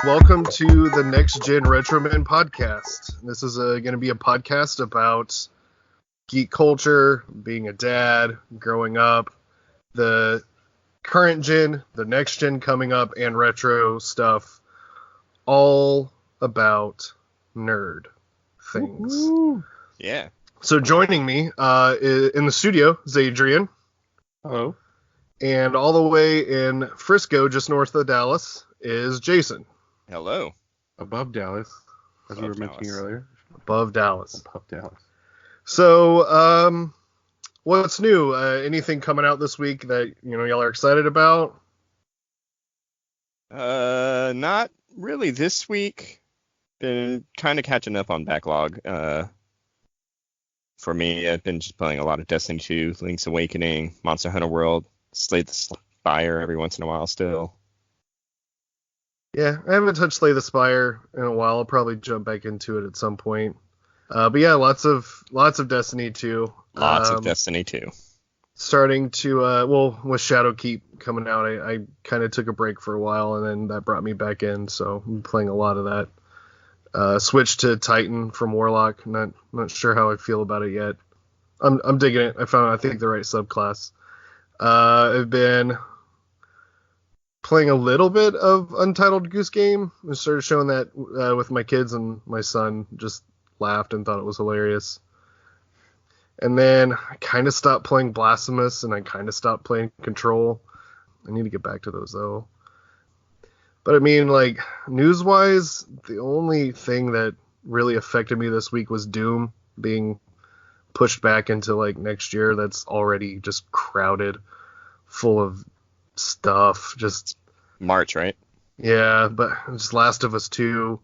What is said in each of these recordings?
welcome to the Next Gen Retro Men podcast. This is going to be a podcast about geek culture, being a dad, growing up, the current gen, the next gen coming up, and retro stuff, all about nerd things. Woo-hoo. Yeah. So joining me in the studio is Adrian. Hello. And all the way in Frisco, just north of Dallas, is Jason. Hello. Above Dallas, as we were mentioning earlier. Above Dallas. Above Dallas. So, what's new? Anything coming out this week that y'all are excited about? Not really this week. Been kind of catching up on backlog. For me, I've been just playing a lot of Destiny 2, Link's Awakening, Monster Hunter World, Slay the Spire every once in a while still. Yeah, I haven't touched Slay the Spire in a while. I'll probably jump back into it at some point. But yeah, lots of Destiny 2. Lots of Destiny 2. Starting to, with Shadowkeep coming out, I kind of took a break for a while, and then that brought me back in, so I'm playing a lot of that. Switched to Titan from Warlock. Not sure how I feel about it yet. I'm digging it. I think the right subclass. I've been playing a little bit of Untitled Goose Game. I started showing that with my kids, and my son just laughed and thought it was hilarious. And then I kind of stopped playing Blasphemous, and I kind of stopped playing Control. I need to get back to those, though. But I mean, like, news-wise, the only thing that really affected me this week was Doom being pushed back into, like, next year. That's already just crowded, full of stuff. Just March, right? Yeah, but just Last of Us 2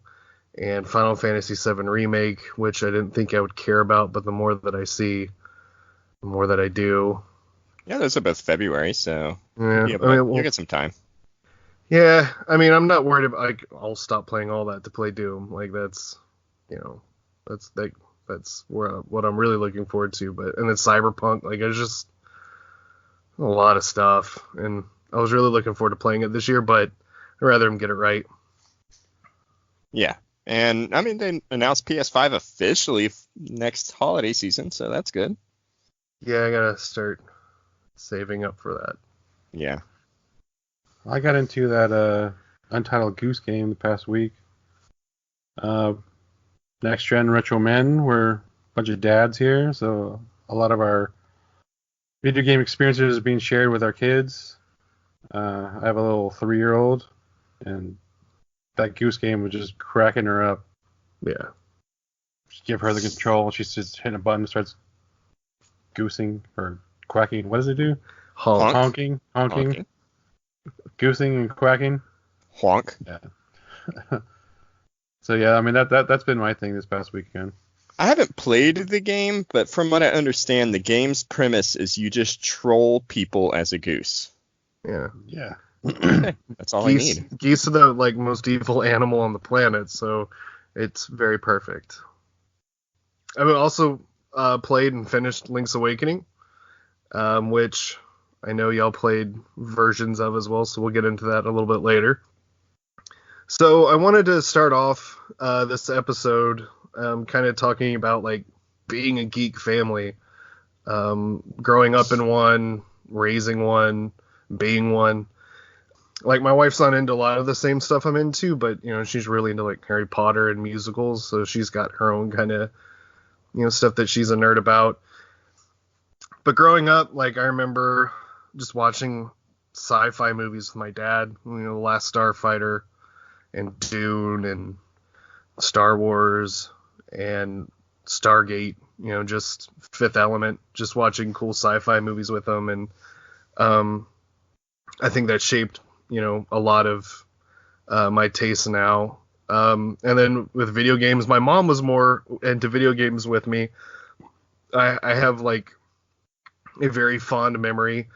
and Final Fantasy VII Remake, which I didn't think I would care about, but the more that I see, the more that I do. Yeah, those are both February, so yeah, you'll get some time. Yeah, I mean, I'm not worried about, like, I'll stop playing all that to play Doom. Like, that's what I'm really looking forward to. And then Cyberpunk, like, it's just a lot of stuff, and I was really looking forward to playing it this year, but I'd rather him get it right. Yeah, and I mean, they announced PS5 officially next holiday season, so that's good. Yeah, I gotta start saving up for that. Yeah. I got into that Untitled Goose Game the past week. Next Gen Retro Men, we're a bunch of dads here, so a lot of our video game experiences are being shared with our kids. I have a little 3-year-old, and that Goose Game was just cracking her up. Yeah. Just give her the control. She's just hitting a button and starts goosing or quacking. What does it do? Honking. Goosing and quacking. Honk. Yeah. So yeah, I mean that's been my thing this past weekend. I haven't played the game, but from what I understand, the game's premise is you just troll people as a goose. Yeah. Yeah. That's all I need. Geese are the most evil animal on the planet, so it's very perfect. I've also played and finished Link's Awakening, which I know y'all played versions of as well, so we'll get into that a little bit later. So I wanted to start off this episode kind of talking about, like, being a geek family, growing up in one, raising one, being one. Like, my wife's not into a lot of the same stuff I'm into, but, she's really into, like, Harry Potter and musicals, so she's got her own kind of, stuff that she's a nerd about. But growing up, like, I remember just watching sci-fi movies with my dad, The Last Starfighter and Dune and Star Wars and Stargate, just Fifth Element, just watching cool sci-fi movies with him. And I think that shaped, a lot of my tastes now. And then with video games, my mom was more into video games with me. I have, like, a very fond memory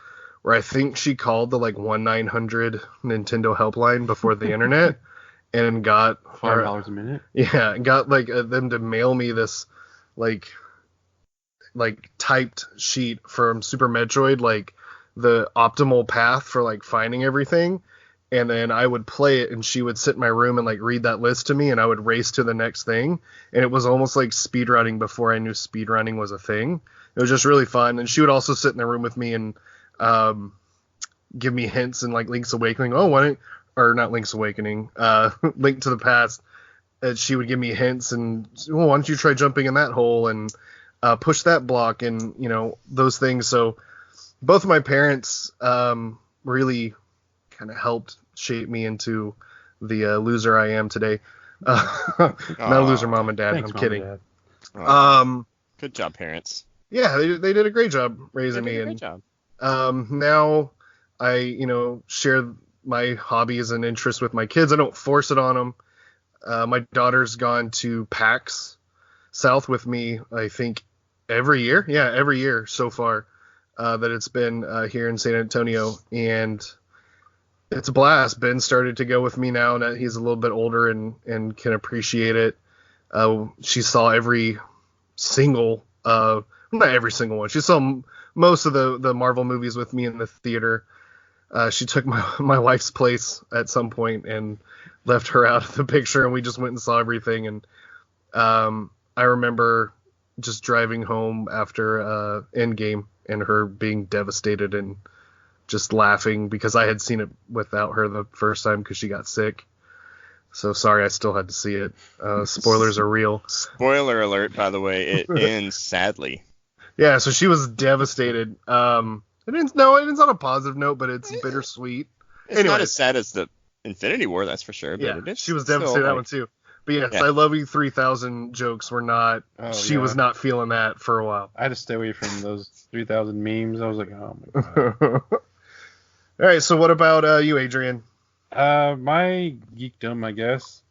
where I think she called the, like, 1-900 Nintendo helpline before the internet and got $5 a minute. Yeah, got, like, them to mail me this, like typed sheet from Super Metroid, like the optimal path for, like, finding everything. and then I would play it, and she would sit in my room and like read that list to me, and I would race to the next thing, and it was almost like speedrunning before I knew speedrunning was a thing. It was just really fun, and she would also sit in the room with me and give me hints and like Link's Awakening. Oh, why don't, or not Link's Awakening, Link to the Past. And she would give me hints and, well, why don't you try jumping in that hole and push that block and, you know, those things. So both of my parents really kind of helped shape me into the loser I am today. Not a loser, mom and dad. Thanks, I'm Mom kidding. and Oh, good job, parents. Yeah, they did a great job raising They me. did a And great job. now I, you know, share my hobbies and interests with my kids. I don't force it on them. My daughter's gone to PAX South with me, I think, every year. Yeah, every year so far that it's been here in San Antonio. And it's a blast. Ben started to go with me now that he's a little bit older and can appreciate it. She saw every single, not every single one. She saw most of the Marvel movies with me in the theater. She took my wife's place at some point and left her out of the picture, and we just went and saw everything. And I remember just driving home after Endgame and her being devastated and just laughing because I had seen it without her the first time because she got sick. So sorry, I still had to see it. Spoilers are real. Spoiler alert, by the way, it ends sadly. Yeah, so she was devastated. It ends on a positive note, but it's bittersweet. It's not as sad as the Infinity War, that's for sure. But Yeah, it is she was still, devastated that like, one too. But yes, Yeah. I love you 3000 jokes were not. Oh, She yeah. was not feeling that for a while. I had to stay away from those 3,000 memes. I was like, oh my god. All right, so what about you, Adrian? My geekdom, I guess,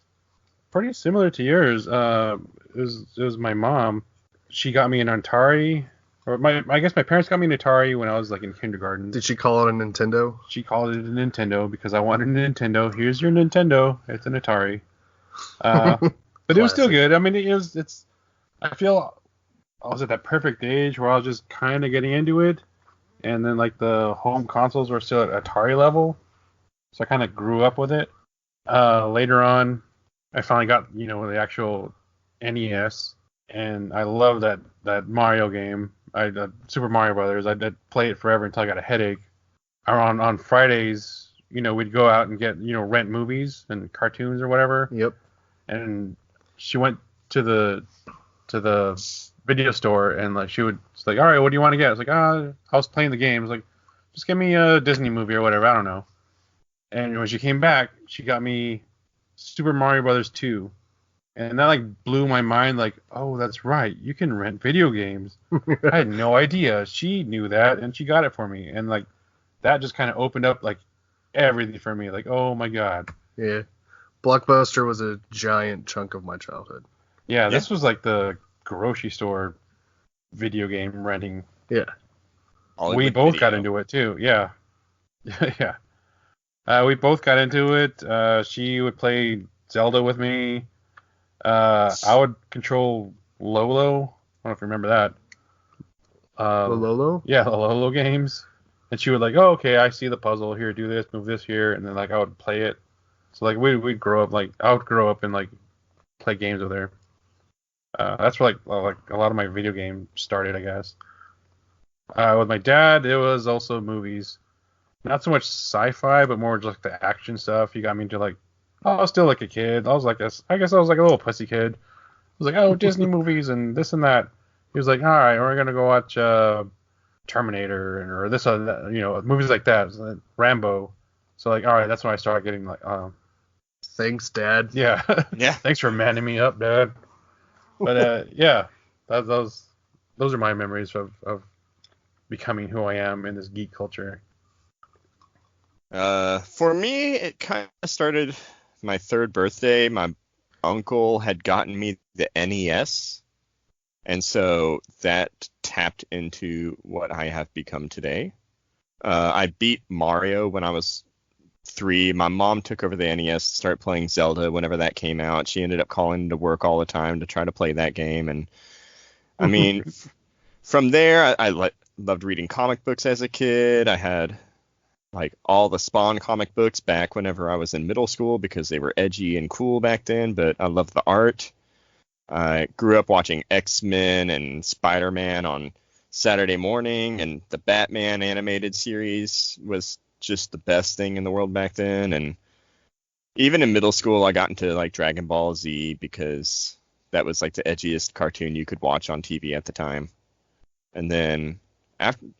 pretty similar to yours. It was my mom. She got me an Atari, or I guess my parents got me an Atari when I was like in kindergarten. Did she call it a Nintendo? She called it a Nintendo because I wanted a Nintendo. Here's your Nintendo. It's an Atari. But it was still Classic. good. I mean, it's. I feel I was at that perfect age where I was just kind of getting into it, and then like the home consoles were still at Atari level, so I kind of grew up with it. Later on, I finally got the actual NES, and I love that Mario game. Super Mario Brothers. I'd play it forever until I got a headache. On Fridays, we'd go out and get rent movies and cartoons or whatever. Yep. And she went to the video store and like she's like, all right, what do you want to get? I was like, I was playing the game. I was like, just give me a Disney movie or whatever. I don't know. And when she came back, she got me Super Mario Brothers 2. And that like blew my mind. Like, oh, that's right. You can rent video games. I had no idea. She knew that and she got it for me. And like that just kind of opened up like everything for me. Like, oh my God. Yeah. Blockbuster was a giant chunk of my childhood. Yeah, this was like the grocery store video game renting. Yeah. We both got into it too. Yeah. Yeah. We both got into it. She would play Zelda with me. I would control Lolo. I don't know if you remember that. The Lolo? Yeah, the Lolo games. And she would like, oh, okay, I see the puzzle. Here, do this, move this here. And then like I would play it. So like we'd grow up, like I would grow up and like play games with her. That's where like a lot of my video game started, I guess. With my dad, it was also movies. Not so much sci-fi, but more just like the action stuff. He got me into like, I was still like a kid. I guess I was like a little pussy kid. I was like, oh, Disney movies and this and that. He was like, all right, we're gonna go watch Terminator or this or that, movies like that, Rambo. So like, all right, that's when I started getting like, Thanks, Dad. yeah, Yeah. Thanks for manning me up, Dad. But yeah, those are my memories of becoming who I am in this geek culture. For me, it kind of started my third birthday. My uncle had gotten me the NES, and so that tapped into what I have become today. I beat Mario when I was 3. My mom took over the NES, started playing Zelda whenever that came out. She ended up calling to work all the time to try to play that game. And I mean, from there, I loved reading comic books as a kid. I had like all the Spawn comic books back whenever I was in middle school because they were edgy and cool back then, but I loved the art. I grew up watching X-Men and Spider-Man on Saturday morning, and the Batman animated series was just the best thing in the world back then. And even in middle school, I got into like Dragon Ball Z because that was like the edgiest cartoon you could watch on TV at the time. And then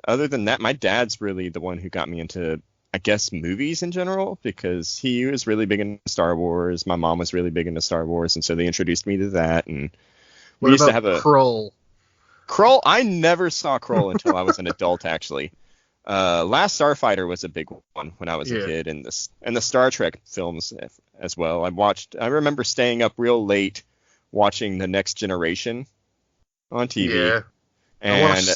other than that, my dad's really the one who got me into, I guess, movies in general, because he was really big into Star Wars. My mom was really big into Star Wars, and so they introduced me to that. And we used to have a Krull. Krull. I never saw Krull until I was an adult, actually. Last Starfighter was a big one when I was a kid, and the Star Trek films as well. I remember staying up real late watching The Next Generation on TV. Yeah. And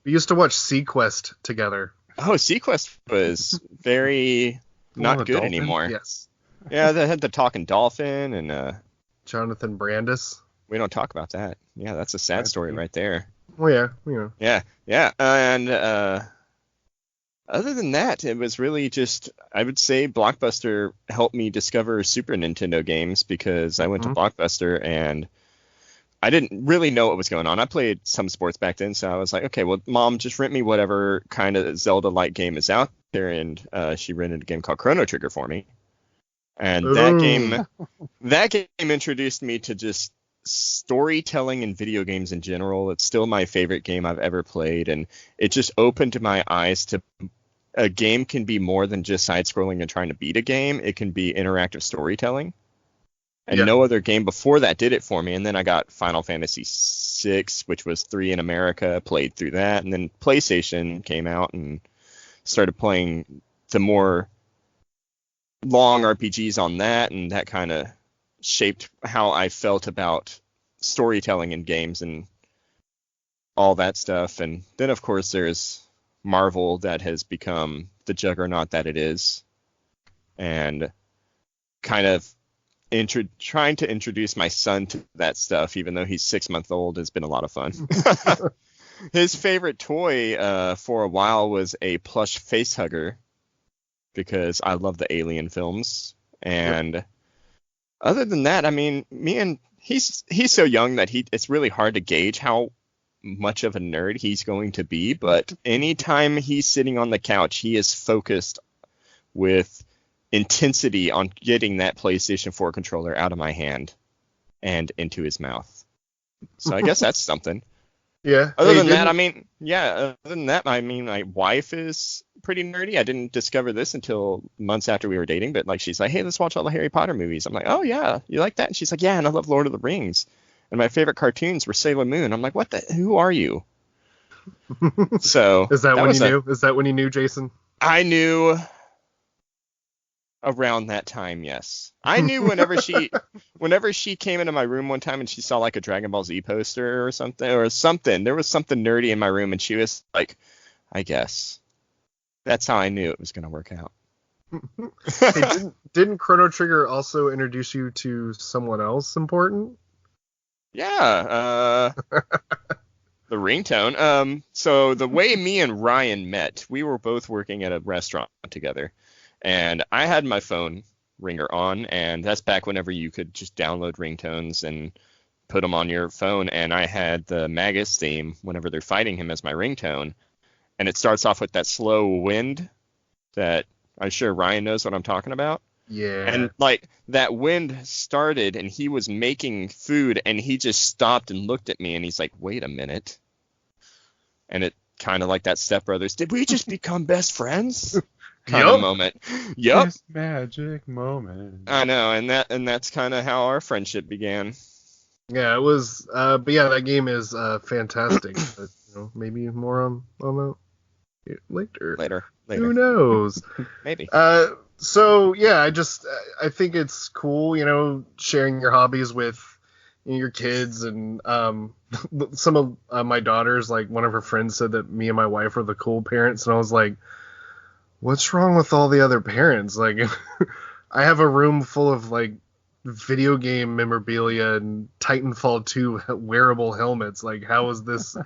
we used to watch Sequest together. Oh, Sequest was very not good anymore. Yes. Yeah, they had the talking dolphin and Jonathan Brandis. We don't talk about that. Yeah, that's a sad story right there. Oh yeah, yeah. Yeah. And other than that, it was really just, I would say Blockbuster helped me discover Super Nintendo games, because I went to Blockbuster and I didn't really know what was going on. I played some sports back then, so I was like, okay, well, Mom, just rent me whatever kind of Zelda-like game is out there. And she rented a game called Chrono Trigger for me. And that game introduced me to just storytelling in video games in general. It's still my favorite game I've ever played, and it just opened my eyes to a game can be more than just side-scrolling and trying to beat a game. It can be interactive storytelling. And no other game before that did it for me. And then I got Final Fantasy VI, which was 3 in America, played through that. And then PlayStation came out and started playing the more long RPGs on that. And that kind of shaped how I felt about storytelling in games and all that stuff. And then, of course, there's Marvel that has become the juggernaut that it is. And kind of trying to introduce my son to that stuff, even though he's 6 months old, has been a lot of fun. His favorite toy for a while was a plush face hugger, because I love the Alien films. And other than that, I mean, he's so young that it's really hard to gauge how much of a nerd he's going to be. But anytime he's sitting on the couch, he is focused with intensity on getting that PlayStation 4 controller out of my hand and into his mouth. So I guess that's something. Yeah. Other than that, my wife is pretty nerdy. I didn't discover this until months after we were dating, but like, she's like, hey, let's watch all the Harry Potter movies. I'm like, oh yeah, you like that? And she's like, yeah, and I love Lord of the Rings. And my favorite cartoons were Sailor Moon. I'm like, who are you? So Is that when you knew? Is that when you knew, Jason? I knew around that time, yes. I knew whenever she came into my room one time and she saw like a Dragon Ball Z poster or something. There was something nerdy in my room, and she was like, I guess. That's how I knew it was going to work out. Hey, didn't Chrono Trigger also introduce you to someone else important? Yeah. The ringtone. So the way me and Ryan met, we were both working at a restaurant together. And I had my phone ringer on, and that's back whenever you could just download ringtones and put them on your phone. And I had the Magus theme whenever they're fighting him as my ringtone. And it starts off with that slow wind that I'm sure Ryan knows what I'm talking about. Yeah. And like that wind started, and he was making food, and he just stopped and looked at me, and he's like, wait a minute. And it kind of like that Step Brothers, did we just become best friends? Kind of moment. Yep. This magic moment. I know, and that's kind of how our friendship began. Yeah, it was. But yeah, that game is fantastic. But maybe more on that later. Later. Who knows? Maybe. So yeah, I think it's cool, sharing your hobbies with your kids, and some of my daughters, like one of her friends said that me and my wife are the cool parents, and I was like, what's wrong with all the other parents? Like, I have a room full of like video game memorabilia and Titanfall 2 wearable helmets. Like, how is this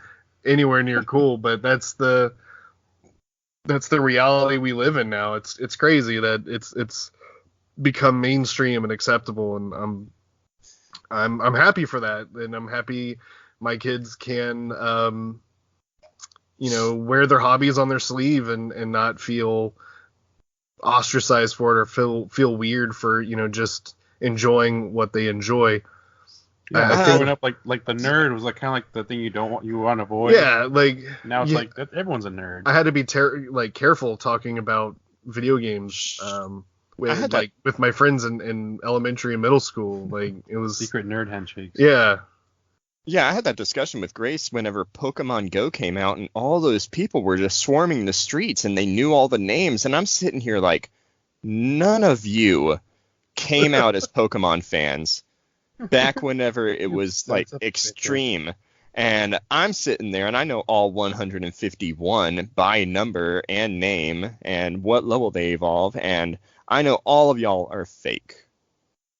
anywhere near cool? But that's the that's the reality we live in now. It's crazy that it's become mainstream and acceptable, and I'm happy for that, and I'm happy my kids can wear their hobbies on their sleeve and not feel ostracized for it or feel weird for just enjoying what they enjoy. Yeah, I think growing up like the nerd was like kind of like the thing you want to avoid. yeah, like Now it's yeah, like everyone's a nerd. I had to be careful talking about video games with my friends in elementary and middle school. Like it was Secret nerd handshakes. yeah. Yeah, I had that discussion with Grace whenever Pokemon Go came out, and all those people were just swarming the streets, and they knew all the names, and I'm sitting here like, none of you came out as Pokemon fans back whenever it was like extreme. And I'm sitting there, and I know all 151 by number and name and what level they evolve, and I know all of y'all are fake.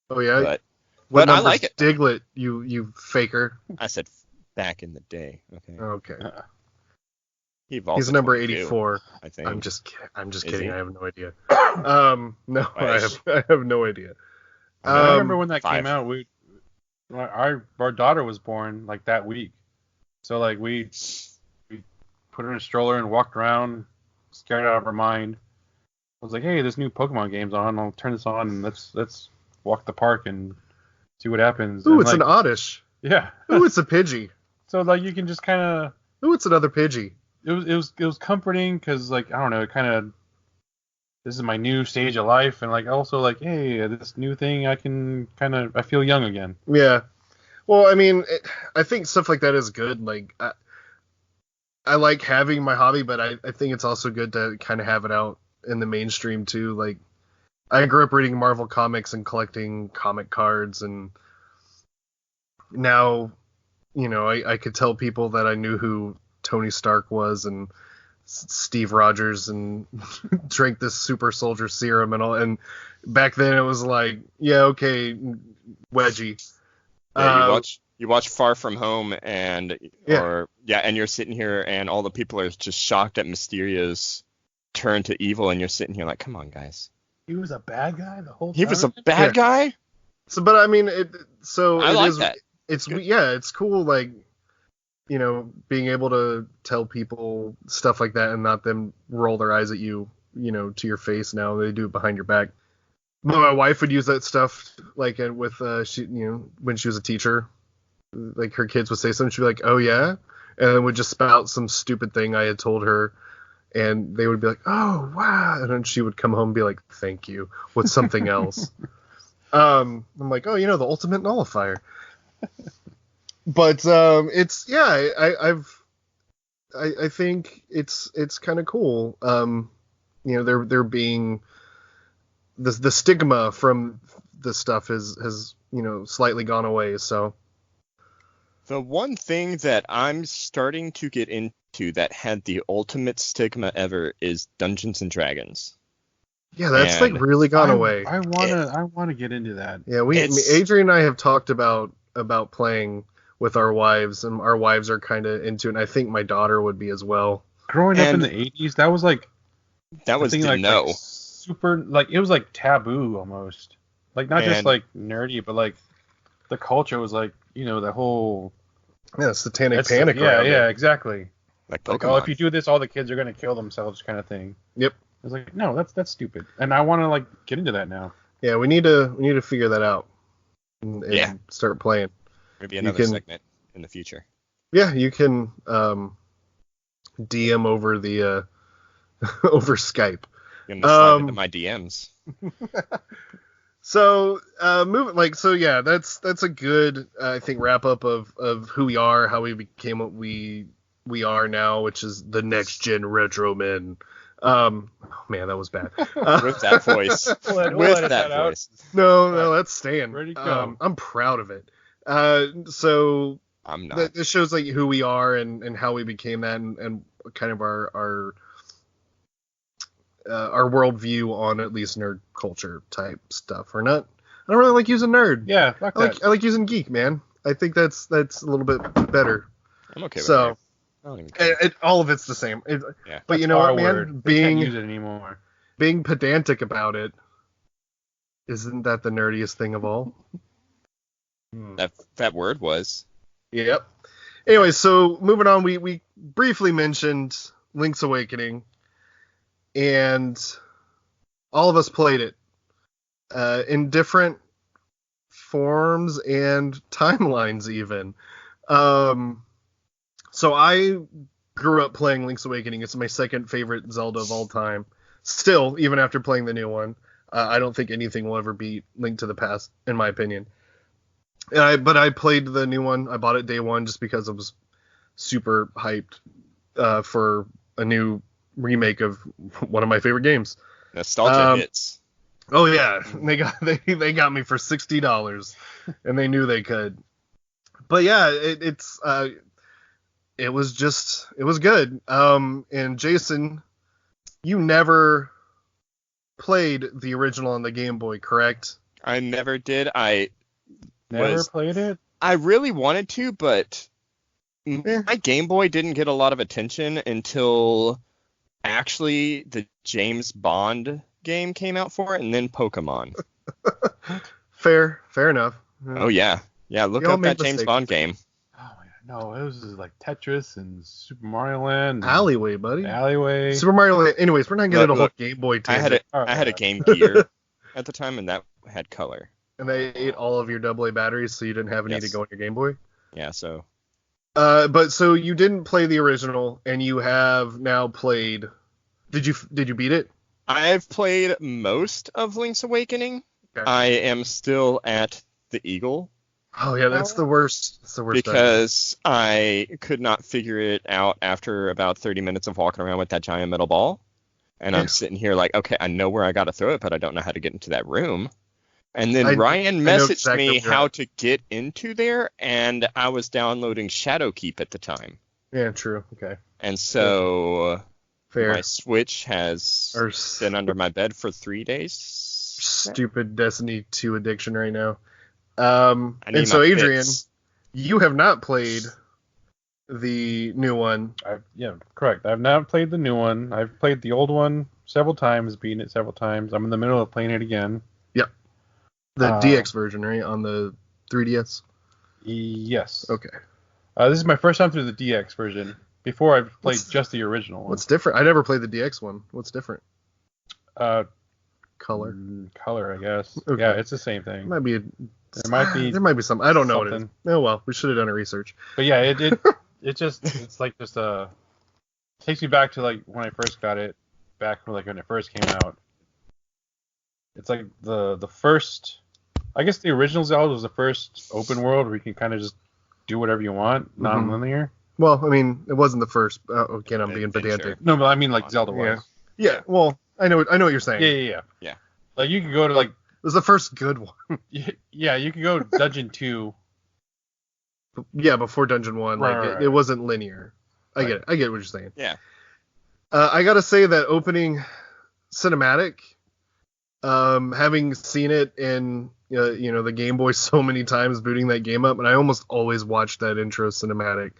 Oh yeah. But I like it. Diglett, you faker. I said back in the day. Okay. He's number 84. I think. I'm just kidding. I have no idea. No, Nice. I have no idea. I remember when that 5. came out. Our daughter was born like that week, so like we put her in a stroller and walked around, scared out of her mind. I was like, hey, this new Pokemon game's on. I'll turn this on and let's walk the park and see what happens. Ooh, and it's an Oddish. Yeah. Ooh, it's a Pidgey. So like you can just kind of. Ooh, it's another Pidgey. It was comforting because like I don't know, it kind of. This is my new stage of life, and like also like, hey, this new thing I can I feel young again. Yeah. Well, I mean, I think stuff like that is good. Like, I like having my hobby, but I think it's also good to kind of have it out in the mainstream too. Like, I grew up reading Marvel comics and collecting comic cards, and now, I could tell people that I knew who Tony Stark was and Steve Rogers and drank this super soldier serum and all. And back then it was like, yeah, okay, Wedgie. Yeah, you watch Far From Home and you're sitting here and all the people are just shocked at Mysterio's turn to evil, and you're sitting here like, come on, guys. He was a bad guy the whole time. He was a bad guy. So, but I mean, I like that. It's cool, like, being able to tell people stuff like that and not them roll their eyes at you, to your face. Now they do it behind your back. But my wife would use that stuff, like, with when she was a teacher, like her kids would say something, she'd be like, oh yeah, and then would just spout some stupid thing I had told her, and they would be like, oh wow, and then she would come home and be like, thank you, with something else. I'm like, oh, the ultimate nullifier. But I think it's kind of cool. There being the stigma from this stuff has slightly gone away. So the one thing that I'm starting to get into that had the ultimate stigma ever is Dungeons and Dragons. Yeah, that's like really gone away. I wanna get into that. Yeah, Adrian and I have talked about playing with our wives, and our wives are kind of into it, and I think my daughter would be as well. Growing up in the 80s, that was like super, like, it was like taboo almost. Like, not just like nerdy, but like the culture was like, the whole satanic panic. Yeah, exactly. Like Pokemon. Like, oh, if you do this, all the kids are gonna kill themselves, kind of thing. Yep. I was like, no, that's stupid, and I want to like get into that now. Yeah, we need to figure that out and start playing. Maybe another segment in the future. Yeah, you can DM over the over Skype. You're gonna slide into my DMs. So that's a good I think wrap up of who we are, how we became what we are now, which is the next gen retro men. Oh man, that was bad. With that voice. With that voice. No, that's staying. Ready to go. I'm proud of it. So I'm not. This shows like who we are and how we became that and kind of our worldview on at least nerd culture type stuff. Or not. I don't really like using nerd. Yeah, fuck that. I like using geek, man. I think that's a little bit better. I'm okay with that. I don't even care. All of it's the same. Yeah. But you That's know our what, man? word. They can't use it anymore. Being pedantic about it, isn't that the nerdiest thing of all? That word was. Yep. Anyway, so moving on, we briefly mentioned Link's Awakening, and all of us played it in different forms and timelines even. So I grew up playing Link's Awakening. It's my second favorite Zelda of all time. Still, even after playing the new one, I don't think anything will ever beat Link to the Past, in my opinion. But I played the new one. I bought it day one just because I was super hyped for a new remake of one of my favorite games. Nostalgia hits. Oh yeah, they got me for $60, and they knew they could. But yeah, it was good. And Jason, you never played the original on the Game Boy, correct? I never did. Never played it? I really wanted to, but Eh. my Game Boy didn't get a lot of attention until actually the James Bond game came out for it, and then Pokemon. Fair enough. Oh yeah. Yeah, look We all up that make James mistakes. Bond game. Oh my god, no, it was just like Tetris and Super Mario Land. And Alleyway, buddy. Alleyway. Super Mario Land. Anyways, we're not getting a whole Look, Game Boy I tangent. had a Game Gear at the time, and that had color. And they ate all of your AA batteries, so you didn't have any to Yes. go on your Game Boy. Yeah, so But so you didn't play the original, and you have now played. Did you beat it? I've played most of Link's Awakening. Okay. I am still at the Eagle Oh yeah, that's the worst. It's the worst. because I could not figure it out after about 30 minutes of walking around with that giant metal ball. And Yeah. I'm sitting here like, okay, I know where I got to throw it, but I don't know how to get into that room. And then I Ryan know messaged exactly me where you're how at. to get into there, and I was downloading Shadowkeep at the time. Yeah, true. Okay, And so fair. my Switch has Or been under my bed for 3 days. stupid Destiny 2 addiction right now. I need And so my Adrian, fix. you have not played the new one. Yeah, correct. I've not played the new one. I've played the old one several times, beaten it several times. I'm in the middle of playing it again. The Uh, DX version, right? On the 3DS? Yes. Okay. This is my first time through the DX version. Before I've played just the original one. What's different? I never played the DX one. What's different? Color. Color, I guess. Okay. Yeah, it's the same thing. Might be. There might be some. I don't know what it is. something. Oh well, we should have done a research. But yeah, it's like just takes me back to like when I first got it, back when it first came out. It's like the first, I guess the original Zelda was the first open world where you can kind of just do whatever you want, non-linear. Well, I mean, it wasn't the first. Again, I'm being Adventure. pedantic. No, but I mean like Zelda was. Yeah. Well, I know what you're saying. Yeah. Like you could go to like It was the first good one. yeah, you could go to Dungeon 2. Yeah, before Dungeon 1. Like Right. It wasn't linear. I Right. get it. I get what you're saying. Yeah. I gotta say that opening cinematic, having seen it in the Game Boy so many times, booting that game up, and I almost always watch that intro cinematic,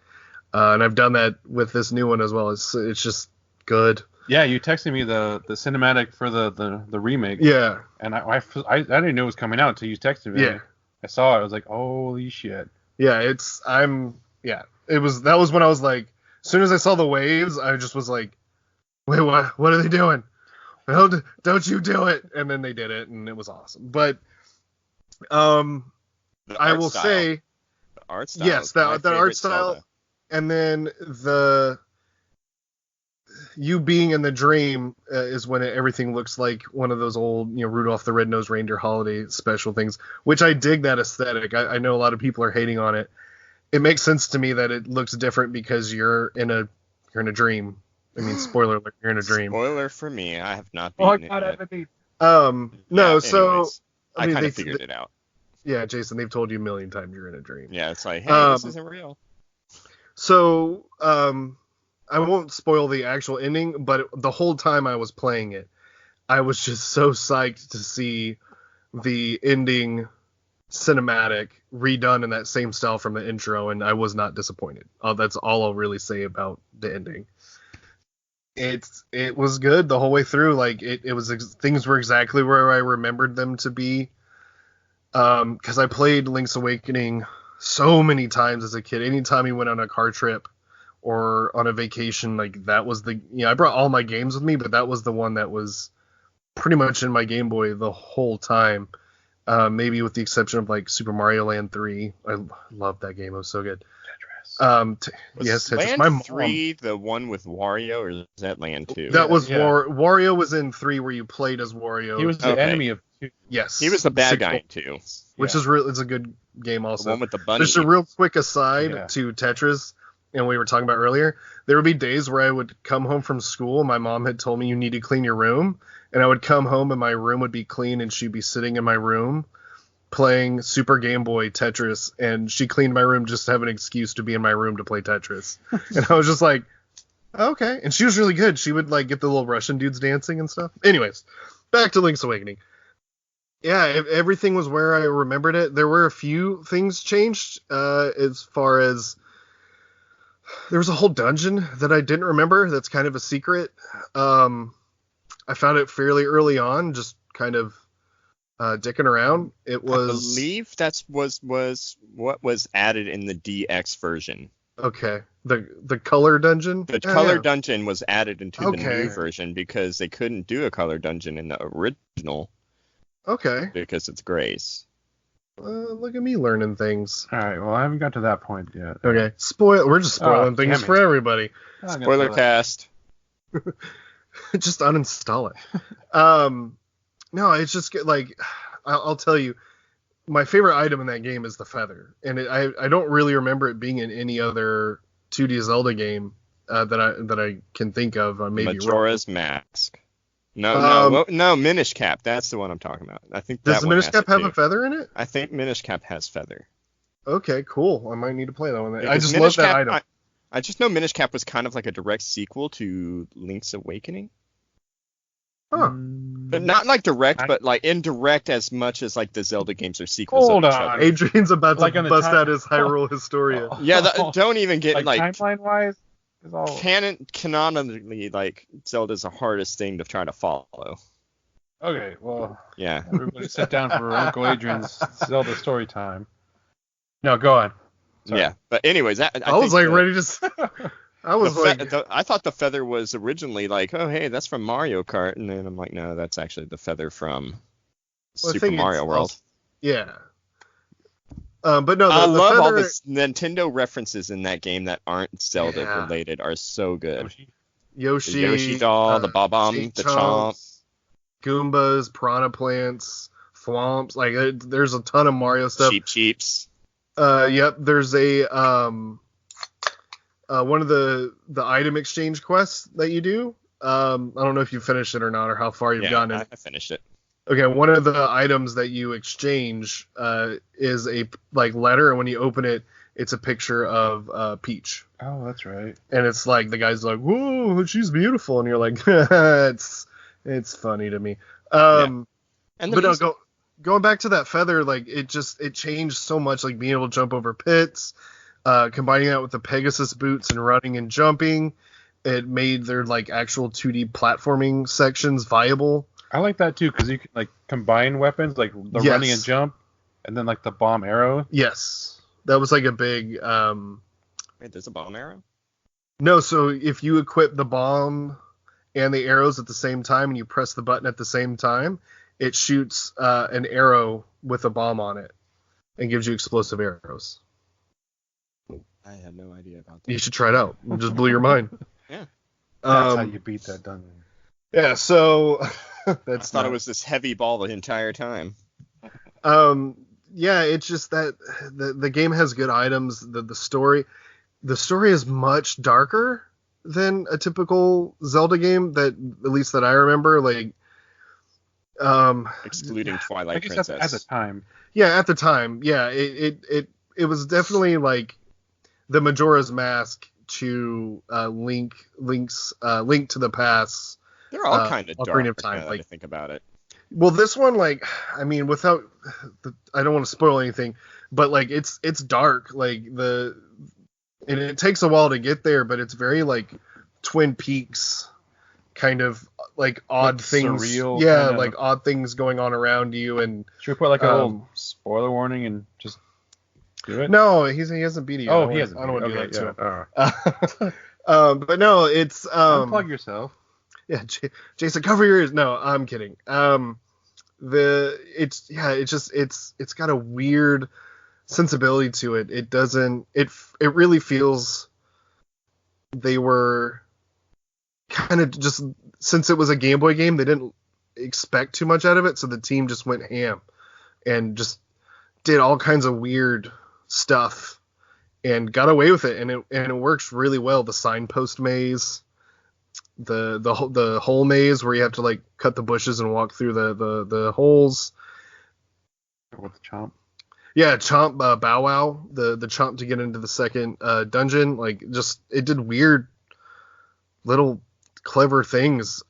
and I've done that with this new one as well. It's just good. Yeah, you texted me the cinematic for the remake. Yeah, And I didn't know it was coming out until you texted me. Yeah. I saw it. I was like, holy shit. yeah. That was when I was like, as soon as I saw the waves, I just was like, wait, what are they doing? Don't you do it? And then they did it, and it was awesome. But The I art will style. say, The art style. yes, is my that art favorite style, Zelda. and then you being in the dream is when everything looks like one of those old, Rudolph the Red-Nosed Reindeer holiday special things, which I dig that aesthetic. I know a lot of people are hating on it. It makes sense to me that it looks different because you're in a dream. I mean, spoiler alert, you're in a dream. Spoiler for me, I have not Oh, beaten it yet. No, Yeah, so anyways, I mean, kind they- of figured it out. yeah, Jason, they've told you a million times you're in a dream. Yeah, it's like, hey, this isn't real. So, I won't spoil the actual ending, but the whole time I was playing it, I was just so psyched to see the ending cinematic redone in that same style from the intro, and I was not disappointed. That's all I'll really say about the ending. It was good the whole way through. Like it was things were exactly where I remembered them to be. Because I played Link's Awakening so many times as a kid. Anytime he went on a car trip or on a vacation, like that was I brought all my games with me, but that was the one that was pretty much in my Game Boy the whole time. Maybe with the exception of like Super Mario Land 3. I loved that game. It was so good. Was yes, Tetris. Land My mom, 3 the one with Wario, or is that Land 2? that was Yeah. Wario was in 3 where you played as Wario. He was the Okay. enemy of 2. yes. He was the bad guy Sequel, in 2. which Yeah. is real. It's a good game The also. one with the bunny. Just a real quick aside Yeah. to Tetris, and we were talking about earlier. There would be days where I would come home from school. My mom had told me you need to clean your room, and I would come home and my room would be clean, and she'd be sitting in my room playing Super Game Boy Tetris, and she cleaned my room just to have an excuse to be in my room to play Tetris. And I was just like, okay. And she was really good. She would like get the little Russian dudes dancing and stuff. Anyways, back to Link's Awakening. Yeah, everything was where I remembered it. There were a few things changed as far as there was a whole dungeon that I didn't remember that's kind of a secret. I found it fairly early on, just kind of dicking around. It was, I believe that was what was added in the DX version. okay. The color dungeon. The Yeah, color yeah. dungeon was added into the Okay. new version because they couldn't do a color dungeon in the original Okay. because it's grays. Look at me learning things. All right. Well, I haven't got to that point yet. Okay. We're just spoiling things damn for it. everybody. I'm not gonna Spoiler spoil cast. Just uninstall it. No, it's just like I'll tell you, my favorite item in that game is the feather, and I don't really remember it being in any other 2D Zelda game that I can think of. Maybe wrong. Majora's Mask. No, Minish Cap. That's the one I'm talking about. I think Does that the one Minish has Cap it have too. a feather in it? I think Minish Cap has feather. Okay, cool. I might need to play that one. I Because just Minish love that Cap, item. I just know Minish Cap was kind of like a direct sequel to Link's Awakening. Huh. But not like direct, but like indirect as much as like the Zelda games are sequels Hold of each on. other. Adrian's about Like to on the bust time- out his Hyrule Historia. Yeah, don't even get like like timeline wise, is all. canonically, like Zelda's the hardest thing to try to follow. Okay. Well, Yeah. everybody sit down for Uncle Adrian's Zelda story time. No, go on. Sorry. Yeah. But anyways, I I was think like ready to. I was like, I thought the feather was originally like, oh hey, that's from Mario Kart, and then I'm like, no, that's actually the feather from well, I Super think it's Mario World. also- yeah. But no, I the love all feather, the Nintendo references in that game that aren't Zelda Yeah. related are so good. Yoshi, The Yoshi doll, the Bob-omb, the Chomp. Goombas, Piranha Plants, Thwomps. Like there's a ton of Mario stuff. Cheeps. Yep. There's a one of the item exchange quests that you do. I don't know if you finished it or not, or how far you've Yeah, gotten it. I finished it. Okay, one of the items that you exchange is a like letter, and when you open it, it's a picture of Peach, Oh, that's right. and it's like the guy's like, "Whoa, she's beautiful," and you're like, it's funny to me. And the But no, music- going back to that feather, like it changed so much, like being able to jump over pits, combining that with the Pegasus boots and running and jumping, it made their like actual 2D platforming sections viable. I like that too because you can like combine weapons, like the Yes. running and jump, and then like the bomb arrow. Yes, that was like a big. Wait, there's a bomb arrow? No, so if you equip the bomb and the arrows at the same time, and you press the button at the same time, it shoots an arrow with a bomb on it and gives you explosive arrows. I had no idea about that. You should try it out. It just blew your mind. Yeah. That's how you beat that dungeon. Yeah, so I that's thought not- it was this heavy ball the entire time. Yeah, it's just that the game has good items. The story is much darker than a typical Zelda game that at least that I remember. Like, Excluding I Twilight guess Princess. at the time. yeah, at the time, yeah, it was definitely like the Majora's Mask to Link to the Past. They're all kind of Ocarina dark of Time, now that I like- think about it. Well, this one, like, I mean, without, I don't want to spoil anything, but like, it's dark, like and it takes a while to get there, but it's very like Twin Peaks kind of like odd Like things, surreal yeah, kind of- like odd things going on around you, and Should we put like a little spoiler warning and just do it? no, he hasn't beat it yet. Oh, he hasn't. I don't want to do that Okay, to him. all right. But no, it's Unplug yourself. yeah, Jason, cover your ears. No, I'm kidding. It's got a weird sensibility to it. It doesn't. It really feels they were kind of just, since it was a Game Boy game, they didn't expect too much out of it, so the team just went ham and just did all kinds of weird stuff and got away with it, and it works really well. The signpost maze, the hole maze where you have to like cut the bushes and walk through the holes. With the chomp. Yeah, chomp, bow wow, the chomp to get into the second dungeon. Like, just, it did weird little clever things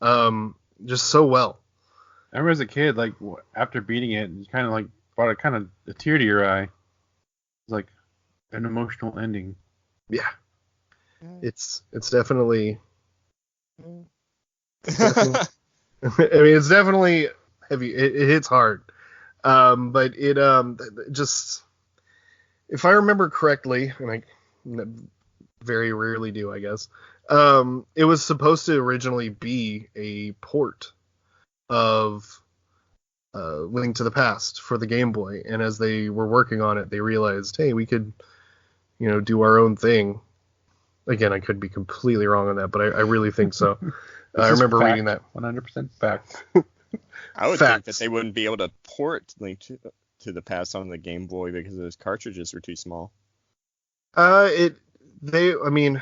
just so well. I remember as a kid, like after beating it, you kind of like brought a kind of a tear to your eye. It's like an emotional ending. Yeah, it's definitely. I mean, it's definitely heavy. It hits hard, but it just, if I remember correctly, and I very rarely do, I guess, it was supposed to originally be a port of Link to the Past for the Game Boy, and as they were working on it, they realized, hey, we could, do our own thing. Again, I could be completely wrong on that, but I really think so. I remember reading that. 100% fact. I would think that they wouldn't be able to port Link to the Past on the Game Boy because those cartridges were too small. I mean,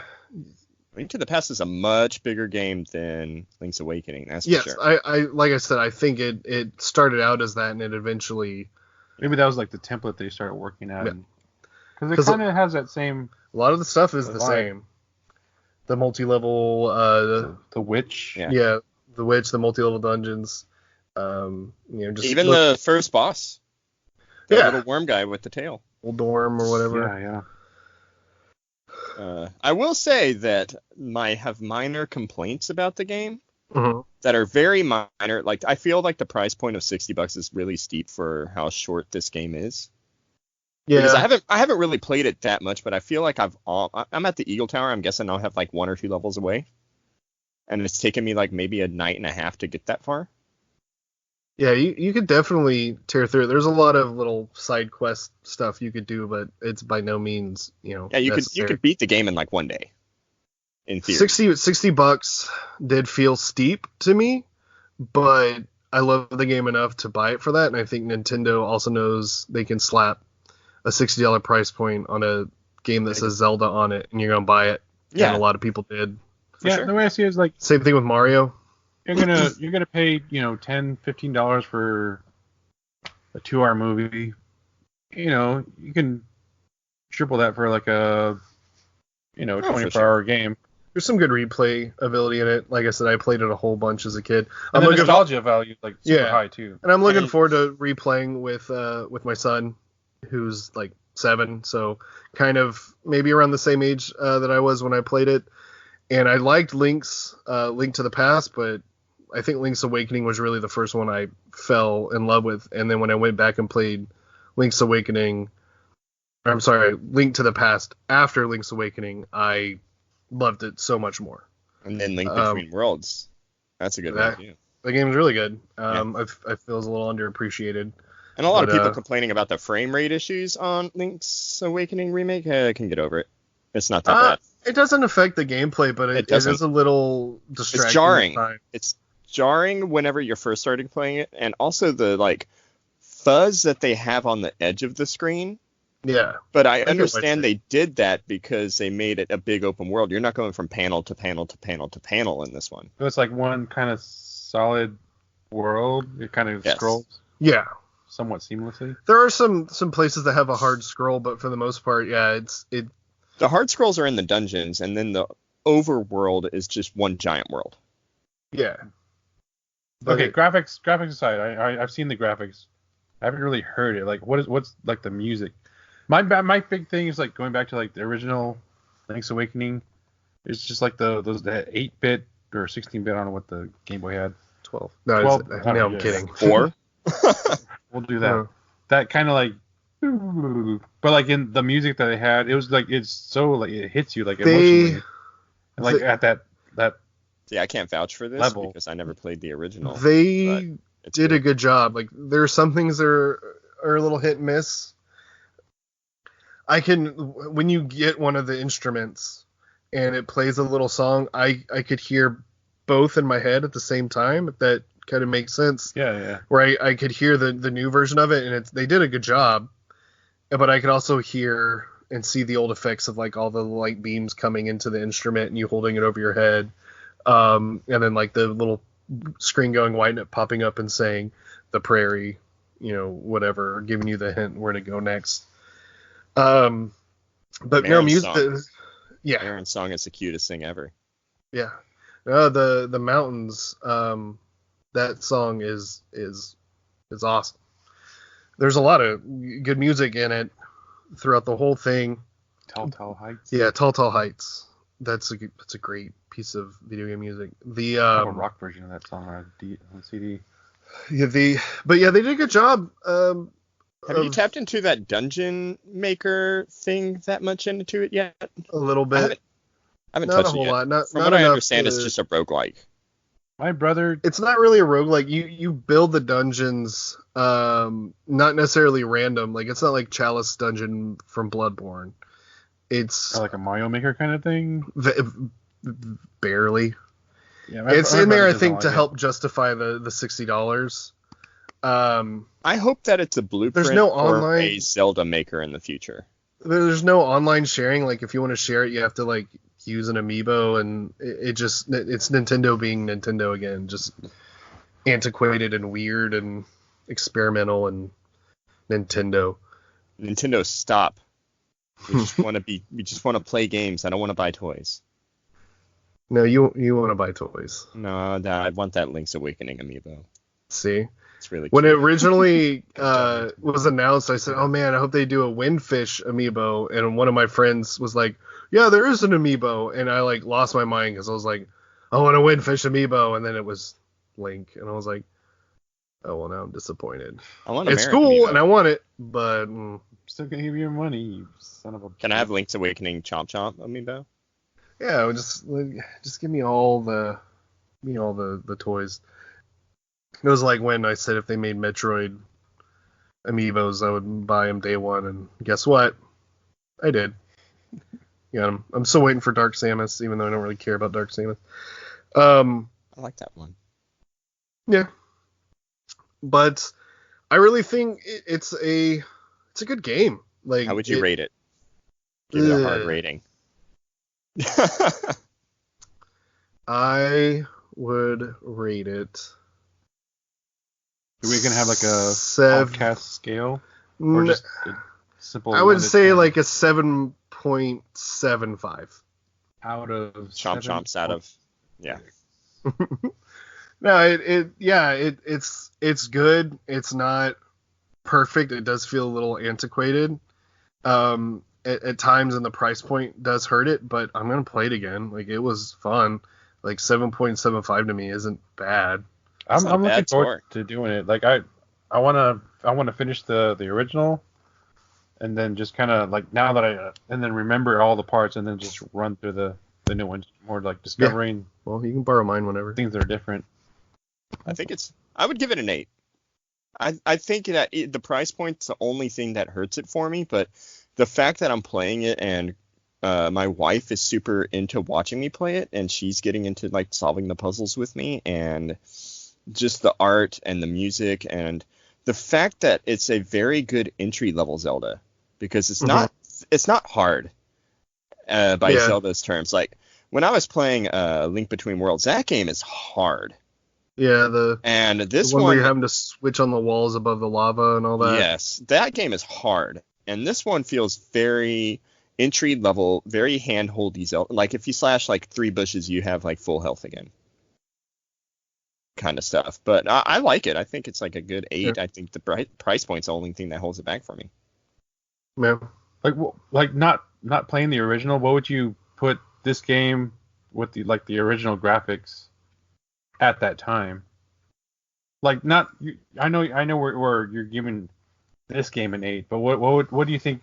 Link to the Past is a much bigger game than Link's Awakening, that's for yes, sure. I like I said, I think it started out as that, and it eventually. Maybe that was like the template they started working at. Yeah. Because it kind of has that same. A lot of the stuff is the vibe. same. The multi-level, The witch. yeah, the witch, the multi-level dungeons, just Even the first boss. The Yeah. little worm guy with the tail. old dorm or whatever. Yeah. I will say that I have minor complaints about the game Mhm. that are very minor. Like, I feel like the price point of $60 is really steep for how short this game is. Yeah, Because I haven't really played it that much, but I feel like I'm at the Eagle Tower. I'm guessing I'll have like 1 or 2 levels away, and it's taken me like maybe a night and a half to get that far. yeah, you could definitely tear through it. There's a lot of little side quest stuff you could do, but it's by no means, Yeah, you necessary. could beat the game in like 1 day. In theory. $60 did feel steep to me, but I love the game enough to buy it for that, and I think Nintendo also knows they can slap a $60 price point on a game that says Zelda on it, and you're gonna buy it. Yeah. And a lot of people did. Yeah, sure. the way I see it is like Same thing with Mario. you're gonna pay $10, $15 for a 2-hour movie. You can triple that for like a 24-hour game. There's some good replay ability in it. Like I said, I played it a whole bunch as a kid. And the nostalgia value like super high too. And I'm looking forward to replaying with my son, who's like 7, so kind of maybe around the same age that I was when I played it. And I liked Link to the Past, but I think Link's Awakening was really the first one I fell in love with. And then when I went back and played Link to the Past after Link's Awakening, I loved it so much more. And then Link Between Worlds. That's a good one too. The game's really good. I feel it's a little underappreciated. And a lot of people complaining about the frame rate issues on Link's Awakening remake. I can get over it. It's not that bad. It doesn't affect the gameplay, but it is a little distracting. It's jarring. At times. It's jarring whenever you're first starting playing it, and also the like fuzz that they have on the edge of the screen. Yeah. But I understand they did that because they made it a big open world. You're not going from panel to panel to panel to panel in this one. So it's like one kind of solid world. It kind of scrolls. Yeah. Somewhat seamlessly. There are some places that have a hard scroll, but for the most part, yeah, it. The hard scrolls are in the dungeons, and then the overworld is just one giant world. Yeah. But Okay, graphics aside, I've seen the graphics. I haven't really heard it. Like, what's like the music? My big thing is like going back to like the original Link's Awakening. It's just like that 8-bit or 16-bit. I don't know what the Game Boy had. 12. No, 12. no, Okay, I'm yeah. kidding. 4? We'll do that. No. That kind of like, but like in the music that they had, it was like it's so like it hits you like emotionally, and like at that See, I can't vouch for this level. because I never played the original. They It's did good. a good job. Like there are some things that are a little hit and miss. When you get one of the instruments and it plays a little song, I could hear both in my head at the same time, if that kind of makes sense. Yeah. Where I could hear the new version of it, and they did a good job. But I could also hear and see the old effects of like all the light beams coming into the instrument and you holding it over your head. And then like the little screen going white and it popping up and saying the prairie, whatever, giving you the hint where to go next. But no Marin's music. song. Yeah, Aaron's song is the cutest thing ever. yeah. The mountains. That song is awesome. There's a lot of good music in it throughout the whole thing. Telltale Heights. Yeah, Telltale Heights. That's a great piece of video game music. The I have a rock version of that song on CD. Yeah, they did a good job. Have you tapped into that dungeon maker thing that much into it yet? A little bit. I haven't Not touched a whole it yet. lot. Not, From not what I enough understand, to- it's just a roguelike. My brother. It's not really a roguelike. You build the dungeons, not necessarily random. Like it's not like Chalice Dungeon from Bloodborne. It's Like a Mario Maker kind of thing. Barely. Yeah, It's my in there, brother I doesn't think, like to it. help justify the $60. I hope that it's a blueprint no for online- a Zelda maker in the future. There's no online sharing. Like if you want to share it, you have to like use an amiibo, and it's Nintendo being Nintendo again, just antiquated and weird and experimental and Nintendo. Nintendo, stop. We just want to play games. I don't want to buy toys. No, you want to buy toys. No, I want that Link's Awakening amiibo. See, It's really when it cute. originally was announced, I said, "Oh man, I hope they do a Windfish amiibo." And one of my friends was like, "Yeah, there is an amiibo," and I like lost my mind because I was like, "I want a Windfish amiibo," and then it was Link, and I was like, "Oh well, now I'm disappointed." I want a It's Marin cool, amiibo. and I want it, but I'm still gonna give you your money, you son of a. Can I have Link's Awakening Chomp Chomp amiibo? yeah, just give me all the toys. It was like when I said if they made Metroid amiibos, I would buy them day one, and guess what? I did. Yeah, I'm still waiting for Dark Samus, even though I don't really care about Dark Samus. I like that one. Yeah, but I really think it's a good game. Like, How would you rate it? Give it a hard Ugh. rating. I would rate it. Are we gonna have like a Seven. podcast scale or just a simple? I would 1 to say 10 like a 7.75. out of Chomp Chomps out of. Yeah. No, it's good. It's not perfect. It does feel a little antiquated. At times, and the price point does hurt it, but I'm gonna play it again. Like it was fun. Like 7.75 to me isn't bad. That's not I'm a looking bad forward score. to doing it. Like I wanna finish the original, and then just kind of like now that and then remember all the parts, and then just run through the new ones, more like discovering Well, you can borrow mine whenever. things that are different. I would give it an 8. I think that the price point's the only thing that hurts it for me, but the fact that I'm playing it and my wife is super into watching me play it, and she's getting into like solving the puzzles with me, and just the art and the music, and the fact that it's a very good entry level Zelda, because it's not hard by Zelda's terms. Like when I was playing Link Between Worlds, that game is hard. Yeah, And this the one one, where you're having to switch on the walls above the lava and all that. yes, that game is hard, and this one feels very entry level, very handholdy Zelda. Like if you slash like 3 bushes, you have like full health again. kind of stuff. But I like it. I think it's like a good 8. Yeah. I think the price point's the only thing that holds it back for me. Yeah. Like not playing the original. What would you put this game with the original graphics at that time? Like not. I know where you're giving this game an 8, but what do you think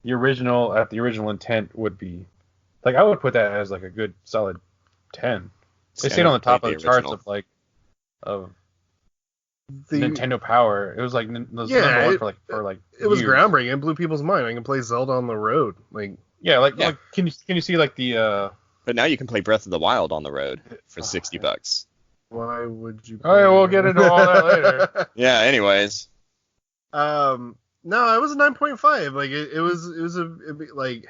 the original intent would be? Like I would put that as like a good solid 10. They stayed on the top of the charts of Nintendo Power. It was like number one for it was years. groundbreaking. It blew people's mind. I can play Zelda on the road. Like can you see like the But now you can play Breath of the Wild on the road for $60. Why would you? Oh yeah, we'll get into all that later. Yeah. Anyways. No, it was a 9.5. Like it was like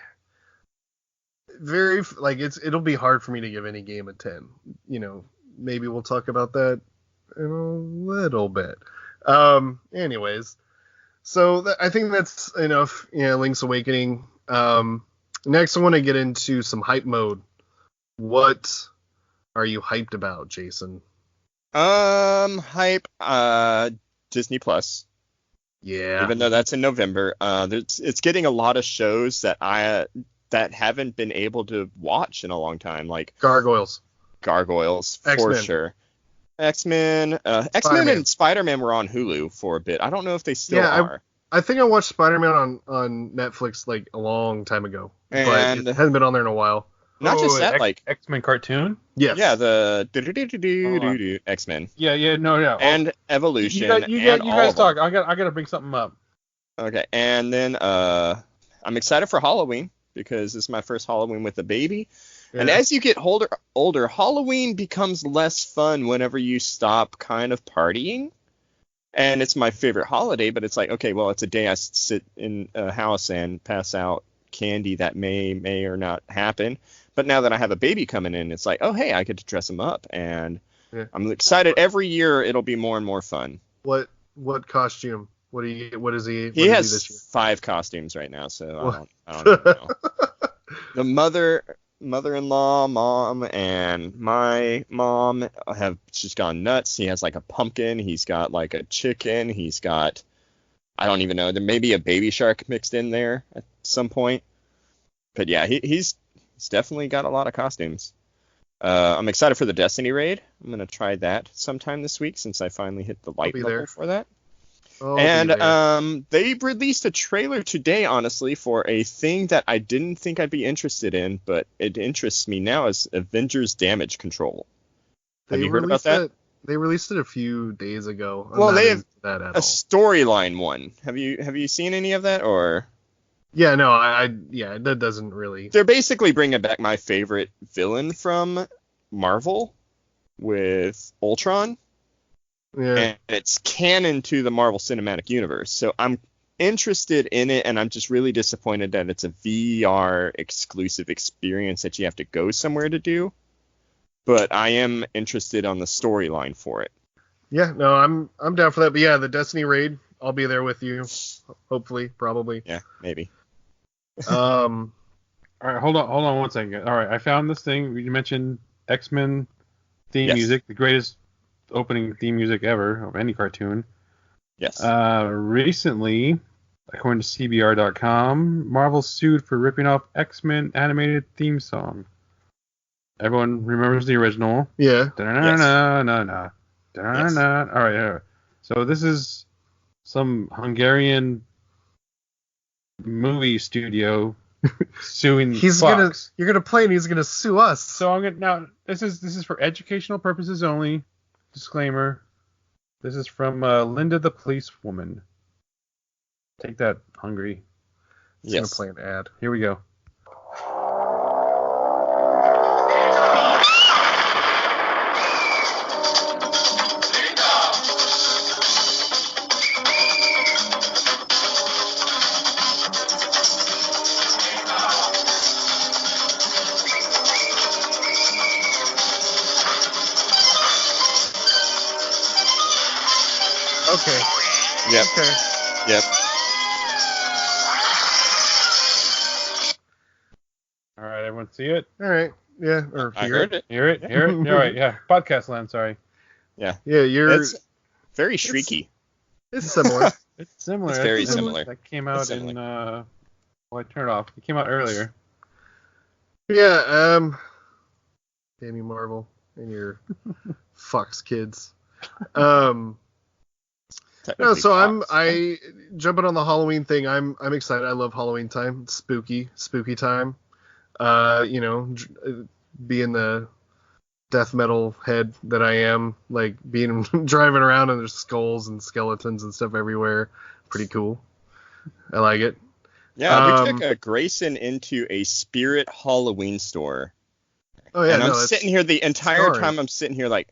very like it'll be hard for me to give any game a 10. You know, maybe we'll talk about that in a little bit. Anyways, so I think that's enough. Link's Awakening. Next I want to get into some hype mode. What are you hyped about, Jason? Hype. Disney Plus. Yeah. Even though that's in November, it's getting a lot of shows that that haven't been able to watch in a long time, like Gargoyles for X-Men. sure. X-Men and Spider-Man were on Hulu for a bit. I don't know if they still are. I think I watched Spider-Man on Netflix like a long time ago, but it hasn't been on there in a while. Not just that, like X-Men cartoon. Yes. Yeah, the X-Men. Yeah, no, yeah. And Evolution. You guys talk. I got to bring something up. Okay, and then I'm excited for Halloween because this is my first Halloween with a baby. Yeah. And as you get older, Halloween becomes less fun whenever you stop kind of partying. And it's my favorite holiday, but it's like, okay, well, it's a day I sit in a house and pass out candy that may or not happen. But now that I have a baby coming in, it's like, oh, hey, I get to dress him up. And I'm excited. Every year, it'll be more and more fun. What costume? What is he? He has this year? 5 costumes right now, so I don't even know. The mother-in-law, mom, and my mom have just gone nuts. He has like a pumpkin. He's got like a chicken. He's got, I don't even know. There may be a baby shark mixed in there at some point. But yeah, he's definitely got a lot of costumes. I'm excited for the Destiny raid. I'm going to try that sometime this week since I finally hit the light level for that. And they released a trailer today, honestly, for a thing that I didn't think I'd be interested in, but it interests me now, is Avengers Damage Control. Have you heard about that? They released it a few days ago. Well, they have a storyline one. Have you seen any of that, or? Yeah, no, that doesn't really. They're basically bringing back my favorite villain from Marvel with Ultron. Yeah. And it's canon to the Marvel Cinematic Universe. So I'm interested in it, and I'm just really disappointed that it's a VR exclusive experience that you have to go somewhere to do. But I am interested on the storyline for it. Yeah, no, I'm down for that. But yeah, the Destiny raid, I'll be there with you. Hopefully, probably. Yeah, maybe. All right, hold on one second. All right, I found this thing. You mentioned X-Men theme music, the greatest opening theme music ever of any cartoon. Yes. Recently, according to CBR.com, Marvel sued for ripping off X-Men animated theme song. Everyone remembers the original. Yeah. Da-na-na-na-na. Da-na-na. All right. So this is some Hungarian movie studio suing Fox. You're gonna play and he's gonna sue us. So this is for educational purposes only. Disclaimer. This is from Linda the Policewoman. Take that, Hungry. It's gonna play an ad. Here we go. Okay. Yep. Okay. Yep. All right, everyone see it? All right. Yeah. Or I heard it. Hear it? All right, yeah. Podcast land, sorry. Yeah. Yeah, It's very shrieky. It's similar. It's similar. It's very That's- similar. That came out in. Well, I turned it off. It came out earlier. Yeah. Damn you, Marvel, and your Fox kids. No, Technically so Fox. I jumping on the Halloween thing. I'm excited. I love Halloween time. It's spooky time. Being the death metal head that I am, like being driving around and there's skulls and skeletons and stuff everywhere. Pretty cool. I like it. Yeah, we took Grayson into a Spirit Halloween store. Oh yeah, and I'm that's sitting here the entire starring. time. I'm sitting here like,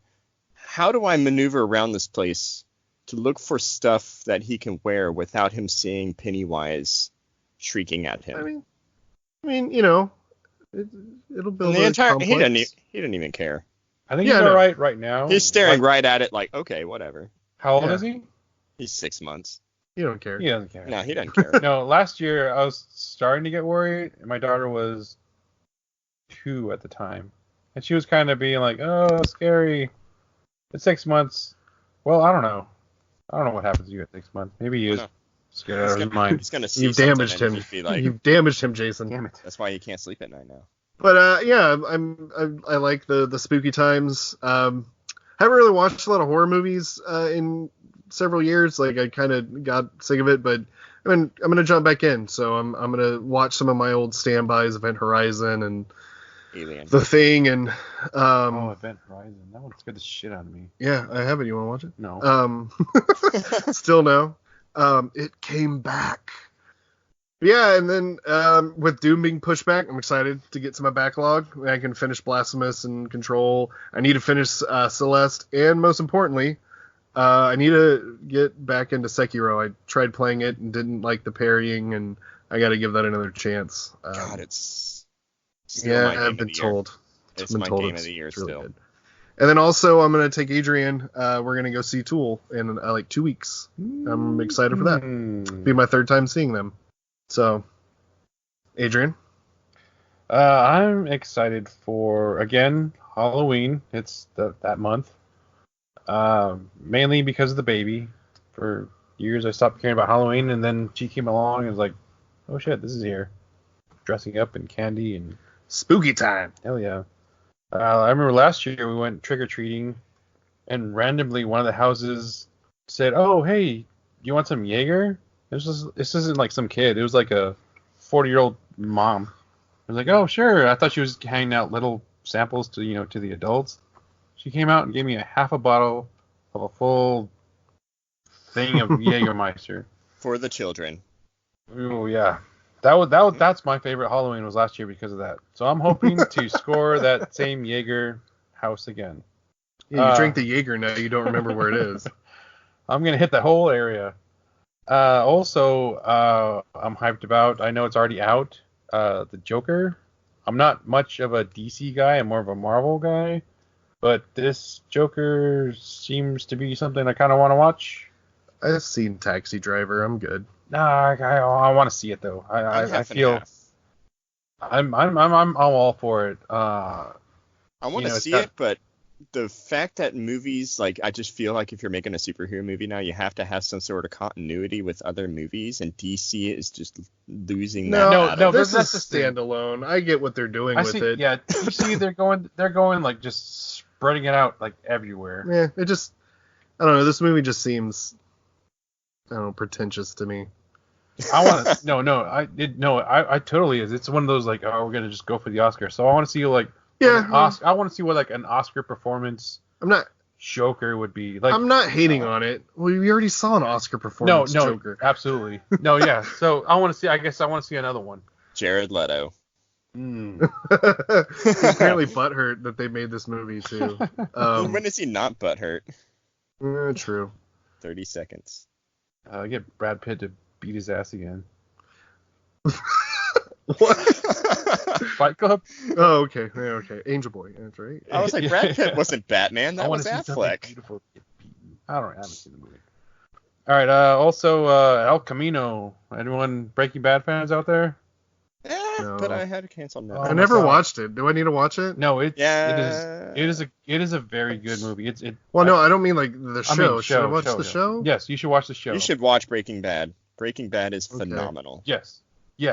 how do I maneuver around this place to look for stuff that he can wear without him seeing Pennywise shrieking at him? I mean, it'll build And the entire complex. he didn't even care. I think Yeah, he's no. alright right now. He's staring Like, right at it like, okay, whatever. How old Yeah. is he? He's 6 months. You don't care. He doesn't care. No, he doesn't care. No, last year I was starting to get worried. My daughter was 2 at the time, and she was kind of being like, "Oh, scary." At 6 months, well, I don't know. I don't know what happens to you at 6 months. Maybe he is No. scared out of his mind. He's gonna see You've something damaged and him. just be like, You've damaged him, Jason. Damn it. that's why he can't sleep at night now. But yeah, I like the spooky times. Haven't really watched a lot of horror movies in several years. Like I kind of got sick of it, but I'm gonna jump back in. So I'm gonna watch some of my old standbys, Event Horizon and Alien. The Thing, and Event Horizon. That one scared the shit out of me. yeah, I have it. You want to watch it? No. Still no. It came back. Yeah, and then with Doom being pushed back, I'm excited to get to my backlog. I can finish Blasphemous and Control. I need to finish Celeste, and most importantly, I need to get back into Sekiro. I tried playing it and didn't like the parrying, and I got to give that another chance. God, it's still my game I've been of the year. told. It's been my told game of the year really still. good. And then also, I'm going to take Adrian. We're going to go see Tool in like 2 weeks. I'm excited for that. Be my third time seeing them. So, Adrian? I'm excited for, again, Halloween. It's that month. Mainly because of the baby. For years, I stopped caring about Halloween, and then she came along and was like, oh shit, this is here. Dressing up in candy and Spooky time. hell yeah. I remember last year we went trick-or-treating, and randomly one of the houses said, oh, hey, you want some Jaeger? This isn't like some kid. It was like a 40-year-old mom. I was like, oh, sure. I thought she was handing out little samples to the adults. She came out and gave me a half a bottle of a full thing of Jägermeister. For the children. Oh yeah, that's my favorite Halloween was last year because of that. So I'm hoping to score that same Jaeger house again. Yeah, you drink the Jaeger now. You don't remember where it is. I'm gonna hit the whole area. Also, I'm hyped about. I know it's already out. The Joker. I'm not much of a DC guy. I'm more of a Marvel guy. But this Joker seems to be something I kind of want to watch. I've seen Taxi Driver. I'm good. Nah, I want to see it though. I feel I'm all for it. I want to see it, but the fact that movies, like, I just feel like if you're making a superhero movie now, you have to have some sort of continuity with other movies, and DC is just losing that. No, that's this the is thing. standalone. I get what they're doing with it. Yeah, DC they're going like just spreading it out like everywhere. Yeah, it just, I don't know. This movie just seems, I don't know, pretentious to me. I want to I totally is. It's one of those like, oh, we're gonna just go for the Oscar. So I want to see like I want to see what like an Oscar performance Joker would be like. I'm not hating on it. Well, we already saw an Oscar performance. No, Joker. absolutely. No, yeah. So I want to see. I guess I want to see another one. Jared Leto. He's apparently butthurt that they made this movie too. When is he not butthurt? True. 30 seconds. Get Brad Pitt to beat his ass again. What? Fight Club? Oh, okay. Yeah, okay. Angel Boy. That's right. I was like, Brad Pitt wasn't Batman. That was see Affleck. beautiful get beaten. I haven't seen the movie. All right. Also, El Camino. Anyone Breaking Bad fans out there? Yeah, No. But I had to cancel Oh I my Netflix. never God. watched it. Do I need to watch it? No, Yeah. it is a very good movie. Well, no, I don't mean like the show. I mean, Should I watch the show? Yes, you should watch the show. You should watch Breaking Bad. Breaking Bad is Okay. phenomenal. Yes. Are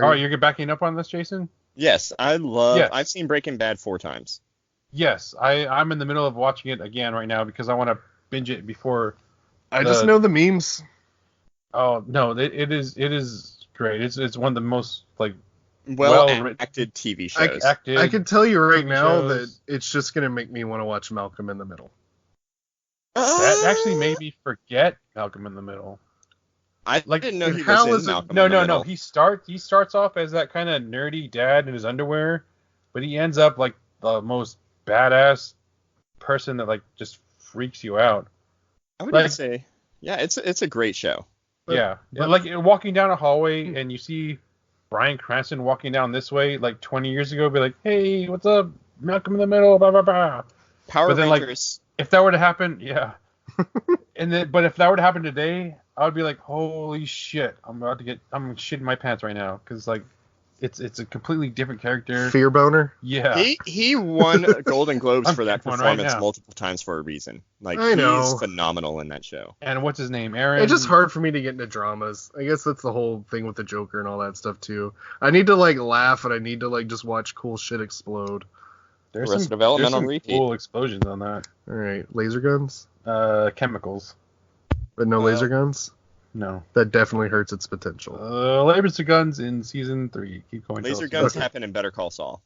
All right, you- you're backing up on this, Jason? Yes, I love. Yes. I've seen Breaking Bad 4 times. Yes, I'm in the middle of watching it again right now because I want to binge it before. I just know the memes. Oh no, it is great. It's one of the most like Well Well-written- acted TV I- shows. acted. I can tell you right TV now shows. that it's just gonna make me want to watch Malcolm in the Middle. That actually made me forget Malcolm in the Middle. I like, didn't know he how was is in it- Malcolm No, in the no, Middle. no. He starts off as that kind of nerdy dad in his underwear, but he ends up like the most badass person that like just freaks you out. I would like- even say, yeah, it's a great show. But- Yeah, but- like walking down a hallway and you see Bryan Cranston walking down this way like 20 years ago, be like, "Hey, what's up, Malcolm in the Middle?" Blah blah blah. Power But then, like, Rangers. If that were to happen, yeah. But if that were to happen today, I would be like, "Holy shit! I'm shitting my pants right now," because like, it's a completely different character. Fear boner. Yeah. He won Golden Globes I'm for that picking one right performance now. multiple times for a reason. Like I know. he's phenomenal in that show. And what's his name? Aaron. It's just hard for me to get into dramas. I guess that's the whole thing with the Joker and all that stuff too. I need to like laugh and I need to like just watch cool shit explode. There's Arrested some, Development there's on some repeat. cool explosions on that. All right, laser guns, Chemicals. but no Well- laser guns. No. That definitely hurts its potential. Laser guns in season 3. Keep going. Laser Chelsea. guns happen in Better Call Saul.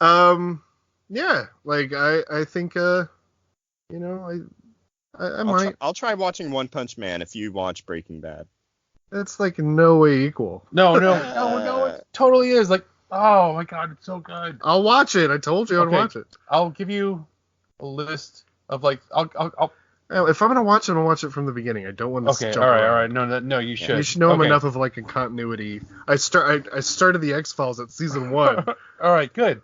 Yeah, like I think I might. I'll try watching One Punch Man if you watch Breaking Bad. That's like no way equal. No, it totally is. Like, oh my god, it's so good. I'll watch it. I told you I'd Okay. watch it. I'll give you a list of like, I'll If I'm gonna watch it, I'll watch it from the beginning. I don't want to. okay, jump all right. around. No, you should. You should know okay. enough of like a continuity. I started the X-Files at season 1. All right, good.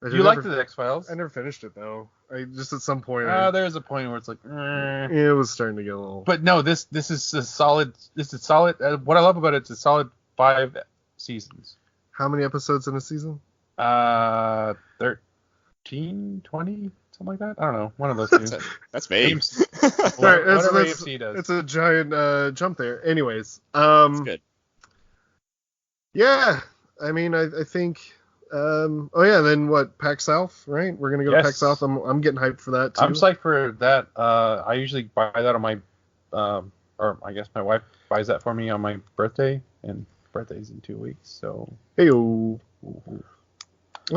I You liked the X-Files? I never finished it though. I just at some point There's a point where it's like, it was starting to get a little. But no, this is a solid. This is solid. What I love about it's a solid 5 seasons. How many episodes in a season? 13, 20, something like that. I don't know. One of those two. That's vague. Right, Whatever that's- AMC does. It's a giant jump there. Anyways, That's good. yeah. I mean, I think. Oh yeah. Then what? PAX South, right? We're gonna go to Yes. PAX South. I'm getting hyped for that too. I'm psyched for that. I usually buy that on my, or I guess my wife buys that for me on my birthday, and birthday's in 2 weeks. So Heyo. Oh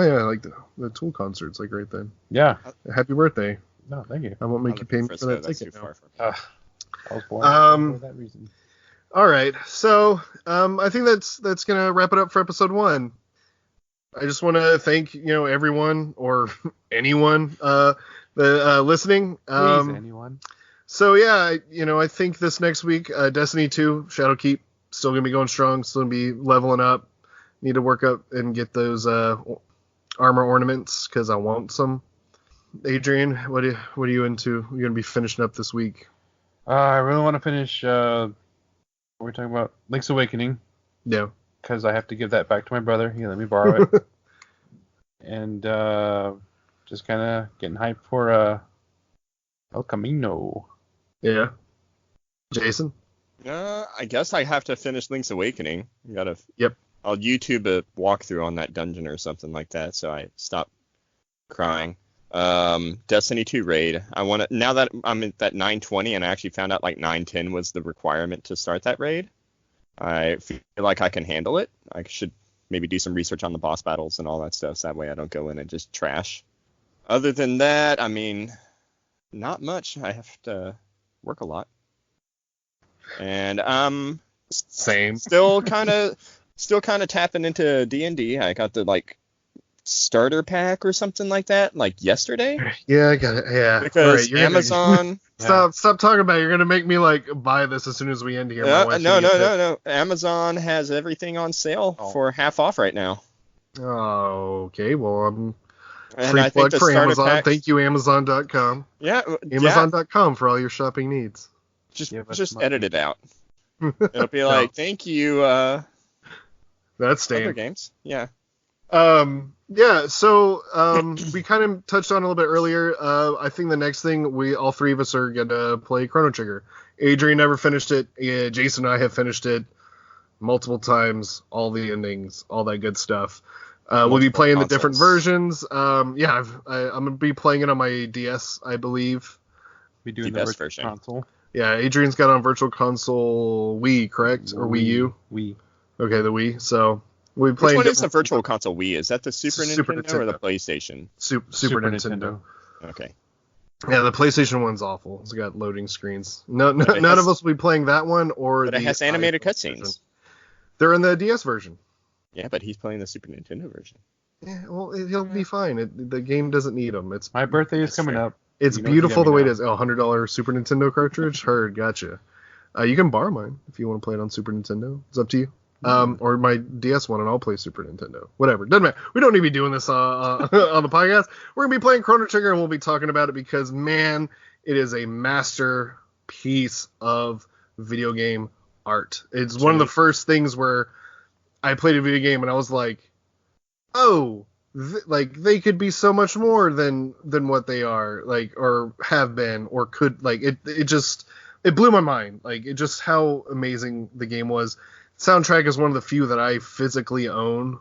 yeah, I like the Tool concert's like right then. yeah. Happy birthday. No, thank you. I won't make you pay me for Frisco, that that's ticket too now. far for me. I was born for that reason. All right, so I think that's gonna wrap it up for episode 1. I just want to thank everyone or anyone listening. Please, anyone. So yeah, I think this next week, Destiny 2, Shadowkeep, still gonna be going strong, still gonna be leveling up. Need to work up and get those armor ornaments because I want some. Adrian, what are you into? You're gonna be finishing up this week. I really want to finish. What are we talking about? Link's Awakening, Yeah. because I have to give that back to my brother. He let me borrow it. And just kind of getting hyped for El Camino. Yeah. Jason. I guess I have to finish Link's Awakening. Yep. I'll YouTube a walkthrough on that dungeon or something like that, so I stop crying. Destiny 2 raid. Now that I'm at that 920 and I actually found out like 910 was the requirement to start that raid, I feel like I can handle it. I should maybe do some research on the boss battles and all that stuff, so that way I don't go in and just trash. Other than that, I mean, not much. I have to work a lot. And Same. still kind of tapping into D&D. I got the like starter pack or something like that like yesterday Yeah, I got it. Yeah. because All right, you're gonna- Amazon Stop talking about it. You're gonna make me like buy this as soon as we end here. My wife's no gonna get pissed. Amazon has everything on sale Oh. for half off right now. Oh, okay. Well, And free I think plug the for starter Amazon. packs- Thank you, Amazon.com. Yeah, Amazon.com for all your shopping needs. just Give us just money. edit it out. It'll be like, thank you, That's staying. Other games, yeah. Yeah, so we kind of touched on it a little bit earlier. I think the next thing all three of us are gonna play Chrono Trigger. Adrian never finished it. Yeah, Jason and I have finished it multiple times, all the endings, all that good stuff. We'll be playing the different versions. I'm gonna be playing it on my DS, I believe. We doing the virtual version. Console. Yeah, Adrian's got it on Virtual Console Wii, correct? Or Wii U? Wii. Okay, the Wii. So we play. Which one is the Virtual Console Wii? Is that the Super Nintendo or the PlayStation? Super Nintendo. Okay. Yeah, the PlayStation one's awful. It's got loading screens. None of us will be playing that one or. But it has animated cutscenes. They're in the DS version. Yeah, but he's playing the Super Nintendo version. Yeah, well, he'll be fine. The game doesn't need them. My birthday is coming up. It's beautiful the way it is. Oh, $100 Super Nintendo cartridge? Heard, gotcha. You can borrow mine if you want to play it on Super Nintendo. It's up to you. Or my DS one, and I'll play Super Nintendo. Whatever. Doesn't matter. We don't need to be doing this on the podcast. We're going to be playing Chrono Trigger, and we'll be talking about it because, man, it is a masterpiece of video game art. It's one of the first things where I played a video game, and I was like, oh, they could be so much more than what they are, like, or have been, or could, like, it blew my mind, like, it just how amazing the game was. Soundtrack is one of the few that I physically own.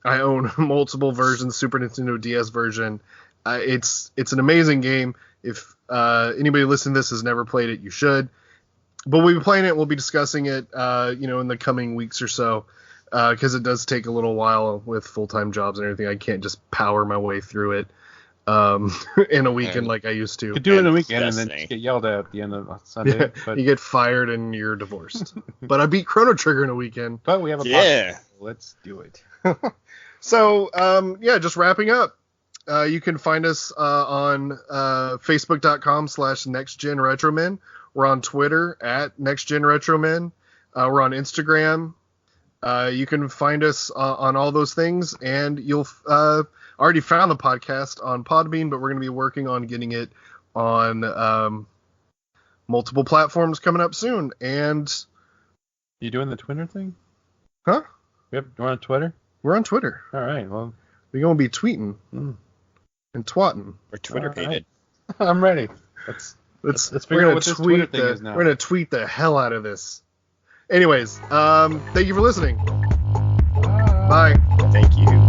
I own multiple versions, Super Nintendo, DS version. It's an amazing game. If anybody listening to this has never played it, you should. But we'll be playing it. We'll be discussing it, in the coming weeks or so. Because it does take a little while with full-time jobs and everything. I can't just power my way through it in a weekend like I used to. You could do it in a weekend and then get yelled at the end of Sunday. Yeah, but you get fired and you're divorced. But I beat Chrono Trigger in a weekend. But we have a podcast. Let's do it. So, just wrapping up. You can find us on Facebook.com/NextGenRetromen. We're on Twitter @NextGenRetromen. We're on Instagram. You can find us on all those things, and you'll already found the podcast on Podbean, but we're going to be working on getting it on multiple platforms coming up soon. And you doing the Twitter thing? Huh? We're on Twitter? We're on Twitter. All right. Well, we're going to be tweeting and twatting. We're Twitter pated. Right. I'm ready. Let's figure out what this Twitter thing is now. We're going to tweet the hell out of this. Anyways, thank you for listening. Bye. Thank you.